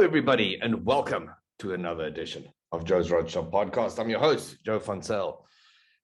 everybody, and welcome to another edition of Joe's RodShop podcast. I'm your host, Joe Funsell.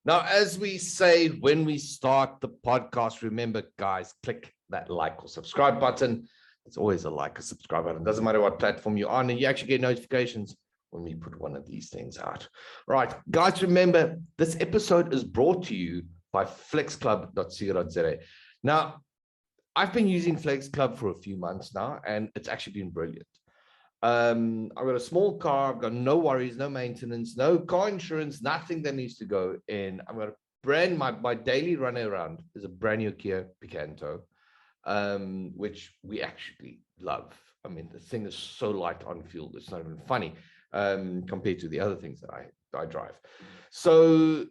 Now, as we say when we start the podcast, remember, guys, click that like or subscribe button. It's always a like or subscribe button. Doesn't matter what platform you're on, and you actually get notifications when we put one of these things out. Right, guys, remember, this episode is brought to you by flexclub.co.za. Now, I've been using Flex Club for a few months now, and it's actually been brilliant. I've got a small car. I've got no worries, no maintenance, no car insurance, nothing that needs to go in. I've got a brand, my daily run around is a brand new Kia Picanto, which we actually love. I mean, the thing is so light on fuel, it's not even funny compared to the other things that I drive. So,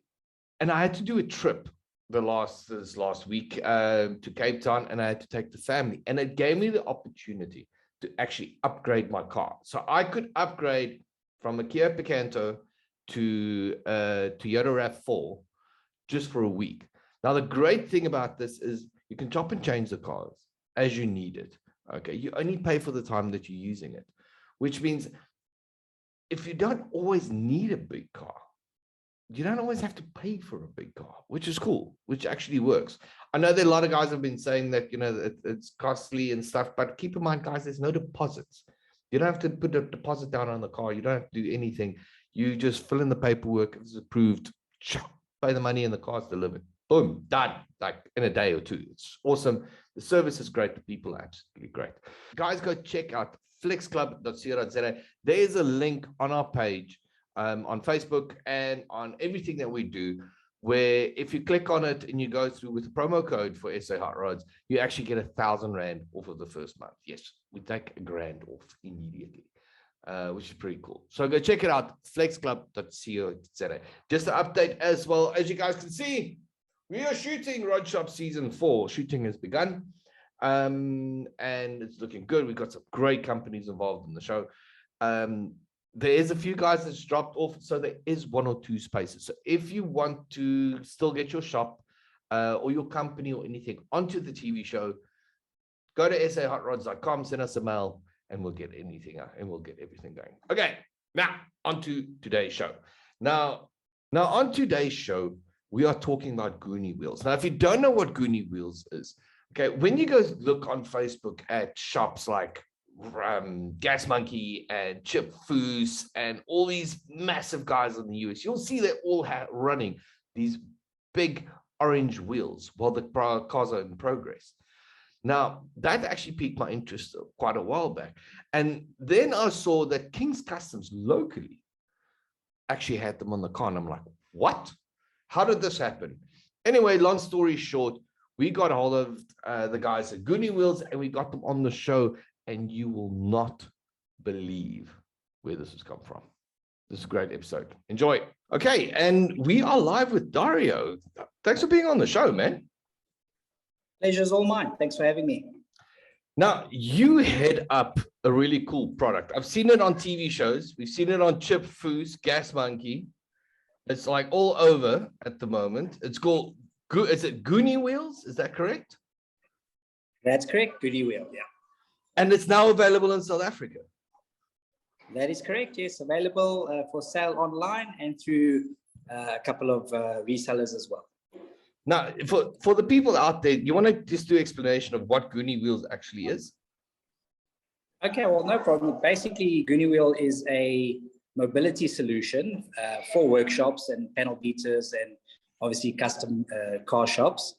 and I had to do a trip this last week to Cape Town, and I had to take the family, and it gave me the opportunity to actually upgrade my car. So I could upgrade from a Kia Picanto to a Toyota RAV4 just for a week. Now, the great thing about this is you can chop and change the cars as you need it. Okay, you only pay for the time that you're using it, which means if you don't always need a big car, you don't always have to pay for a big car, which is cool, which actually works. I know that a lot of guys have been saying that, you know, it's costly and stuff, but keep in mind, guys, there's no deposits. You don't have to put a deposit down on the car. You don't have to do anything. You just fill in the paperwork. If it's approved, pay the money, and the car's delivered. Boom, done, like in a day or two. It's awesome. The service is great. The people are absolutely great. Guys, go check out flexclub.co.za. There's a link on our page on Facebook and on everything that we do, where if you click on it and you go through with the promo code for SA Hot Rods, you actually get R1,000 off of the first month. Yes, we take R1,000 off immediately, which is pretty cool. So go check it out, flexclub.co.za. Just an update as well. As you guys can see, we are shooting RodShop Season 4. Shooting has begun, and it's looking good. We've got some great companies involved in the show. There is a few guys that's dropped off, so there is 1 or 2 spaces. So if you want to still get your shop or your company or anything onto the TV show, go to sahotrods.com, send us a mail, and we'll get anything out, and we'll get everything going. Okay, now on to today's show. Now on today's show, we are talking about Guniwheels. Now, if you don't know what Guniwheels is, okay, when you go look on Facebook at shops like Gas Monkey and Chip Foos and all these massive guys in the US, you'll see they're all running these big orange wheels while the cars are in progress. Now, that actually piqued my interest quite a while back. And then I saw that King's Customs locally actually had them on the car. And I'm like, what? How did this happen? Anyway, long story short, we got a hold of the guys at Guniwheels, and we got them on the show. And you will not believe where this has come from. This is a great episode. Enjoy. Okay, and we are live with Dario. Thanks for being on the show, man. Pleasure's all mine. Thanks for having me. Now, you head up a really cool product. I've seen it on TV shows. We've seen it on Chip Foos, Gas Monkey. It's like all over at the moment. It's called, is it Guniwheels? Is that correct? That's correct, Guniwheel, yeah. And it's now available in South Africa. That is correct, yes. Available for sale online and through a couple of resellers as well. Now, for the people out there, you want to just do an explanation of what Guniwheels actually is? Okay, well, no problem. Basically, Guniwheel is a mobility solution for workshops and panel beaters and obviously custom car shops.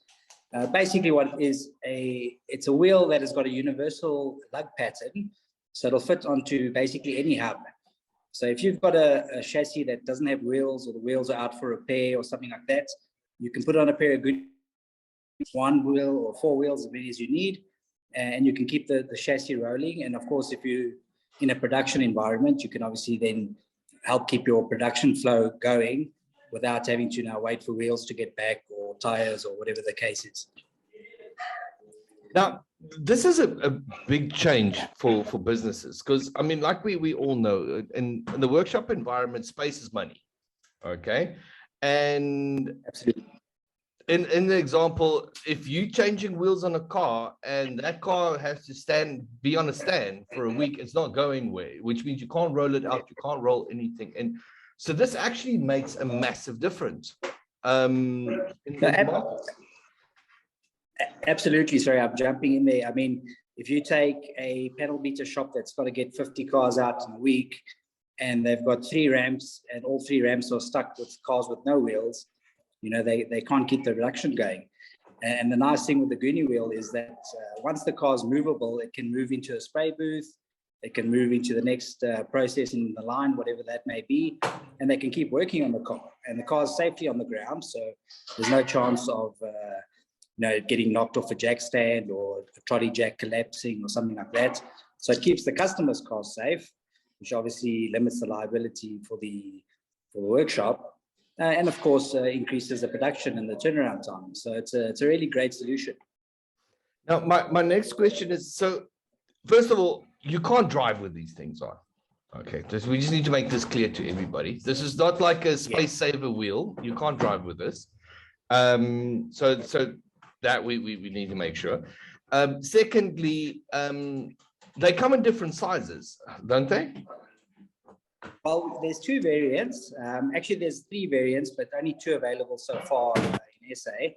Basically what it's a wheel that has got a universal lug pattern, so it'll fit onto basically any hub. So if you've got a chassis that doesn't have wheels, or the wheels are out for repair or something like that, you can put on a pair of good 1 wheel or 4 wheels, as many as you need, and you can keep the chassis rolling. And of course, if you're in a production environment, you can obviously then help keep your production flow going without having to now wait for wheels to get back or tires or whatever the case is. Now, this is a big change for businesses, because, I mean, like we all know, in the workshop environment, space is money, okay? And absolutely, in the example, if you're changing wheels on a car and that car has to be on a stand for a week, it's not going where, which means you can't roll it out, you can't roll anything. And so this actually makes a massive difference. Absolutely. Sorry, I'm jumping in there. I mean, if you take a panel beater shop that's got to get 50 cars out in a week, and they've got 3 ramps, and all 3 ramps are stuck with cars with no wheels, you know, they can't keep the production going. And the nice thing with the Guniwheel is that once the car is movable, it can move into a spray booth, it can move into the next process in the line, whatever that may be, and they can keep working on the car. And the car is safely on the ground, so there's no chance of getting knocked off a jack stand or a trolley jack collapsing or something like that. So it keeps the customer's car safe, which obviously limits the liability for the workshop, and of course increases the production and the turnaround time. So it's a really great solution. Now, my next question is, so first of all, you can't drive with these things on. Okay, we just need to make this clear to everybody. This is not like a space saver wheel. You can't drive with this. So that we need to make sure. Secondly, they come in different sizes, don't they? Well, there's 2 variants. Actually, there's 3 variants, but only 2 available so far in SA.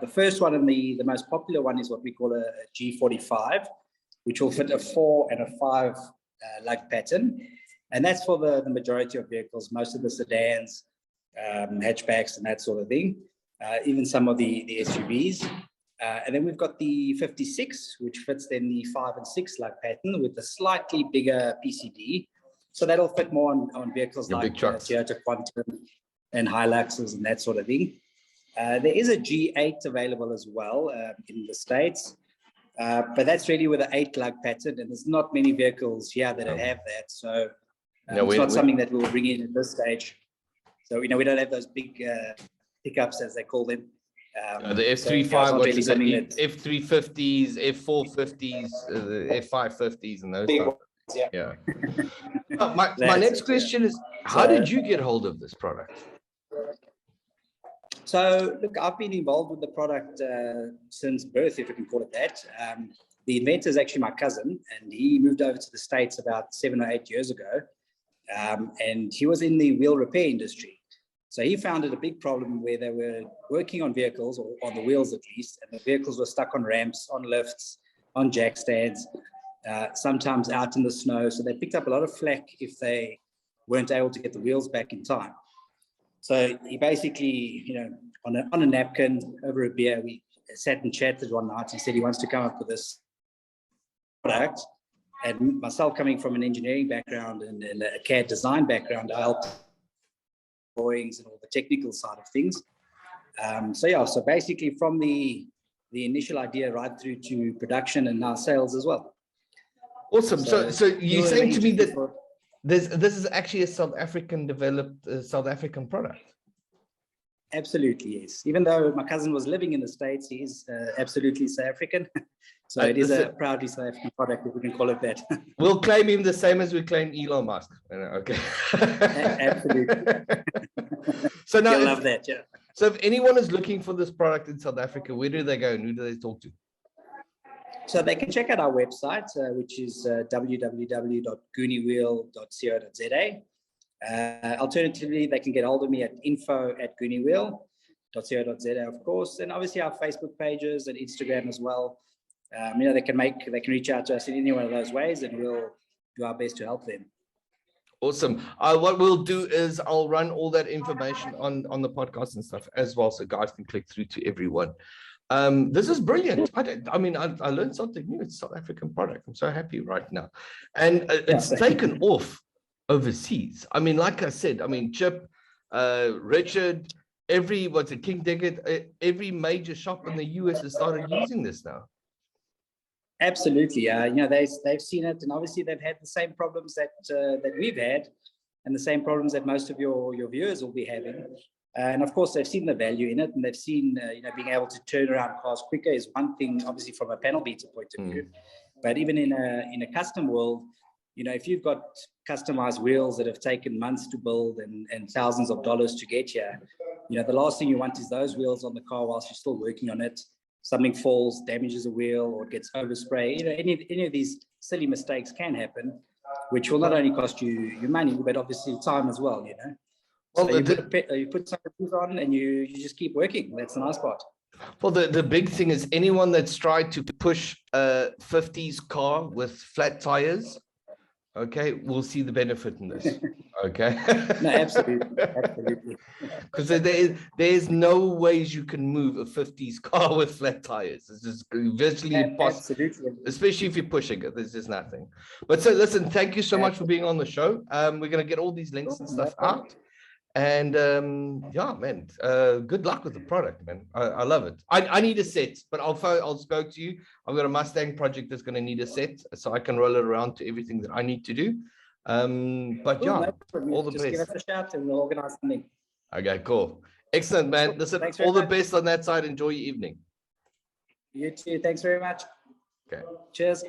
The first one and the most popular one is what we call a G45, which will fit a 4 and a 5 lug pattern. And that's for the majority of vehicles, most of the sedans, hatchbacks, and that sort of thing, even some of the SUVs. And then we've got the 56, which fits then the 5 and 6 lug pattern with a slightly bigger PCD. So that'll fit more on vehicles like Toyota Quantum and Hiluxes and that sort of thing. There is a G8 available as well in the States, but that's really with an 8 lug pattern, and there's not many vehicles here that have that. So it's not something that we'll bring in at this stage. So we don't have those big pickups, as they call them. The F35, F350s, F450s, the F550s, and those stuff. Yeah. My next question is, how did you get hold of this product? So, look, I've been involved with the product since birth, if we can call it that. The inventor is actually my cousin, and he moved over to the States about 7 or 8 years ago. And he was in the wheel repair industry. So he found it a big problem where they were working on vehicles, or on the wheels at least, and the vehicles were stuck on ramps, on lifts, on jack stands, sometimes out in the snow. So they picked up a lot of flack if they weren't able to get the wheels back in time. So he basically, on a napkin over a beer, we sat and chatted one night. He said he wants to come up with this product. And myself, coming from an engineering background and a CAD design background, I helped drawings and all the technical side of things. So basically from the initial idea right through to production and now sales as well. Awesome. So you're saying to me that this is actually a South African developed South African product? Absolutely, yes. Even though my cousin was living in the States, he is absolutely South African. So it is a proudly South African product, if we can call it that. We'll claim him the same as we claim Elon Musk. Okay. Absolutely. So now, I love that, yeah. So if anyone is looking for this product in South Africa, where do they go and who do they talk to? So they can check out our website, which is www.guniwheel.co.za. Alternatively, they can get hold of me at info@guniwheel.co.za, of course, and obviously our Facebook pages and Instagram as well. They can reach out to us in any one of those ways, and we'll do our best to help them. Awesome. What we'll do is I'll run all that information on the podcast and stuff as well, so guys can click through to everyone. This is brilliant. I learned something new. It's a South African product. I'm so happy right now, and it's taken off overseas. Like I said, Chip, Richard, King Deckard, every major shop in the US has started using this now. Absolutely. They've seen it, and obviously they've had the same problems that we've had, and the same problems that most of your viewers will be having. And of course, they've seen the value in it, and they've seen, being able to turn around cars quicker is one thing, obviously from a panel beater point of view. But even in a custom world, if you've got customized wheels that have taken months to build and thousands of dollars to get here, The last thing you want is those wheels on the car whilst you're still working on it. Something falls, damages a wheel, or it gets overspray. Any of these silly mistakes can happen, which will not only cost you your money, but obviously time as well. Well, So you put some reviews on and you just keep working. That's the nice part. well, the big thing is anyone that's tried to push a 50s car with flat tires, okay, we'll see the benefit in this. Okay. No, absolutely. Because there's no ways you can move a 50s car with flat tires. It's just virtually impossible, Absolutely. especially if you're pushing it. There's just nothing. But so listen, thank you so much for being on the show. We're gonna get all these links and stuff out. And yeah, man, good luck with the product, man. I love it. I need a set, but I'll spoke to you. I've got a Mustang project that's going to need a set, so I can roll it around to everything that I need to do. But yeah, all the Just best. give us a shout and we'll organize something. Okay, cool. Excellent, man. Listen, all the best on that side. Enjoy your evening. You too. Thanks very much. Okay. Cheers.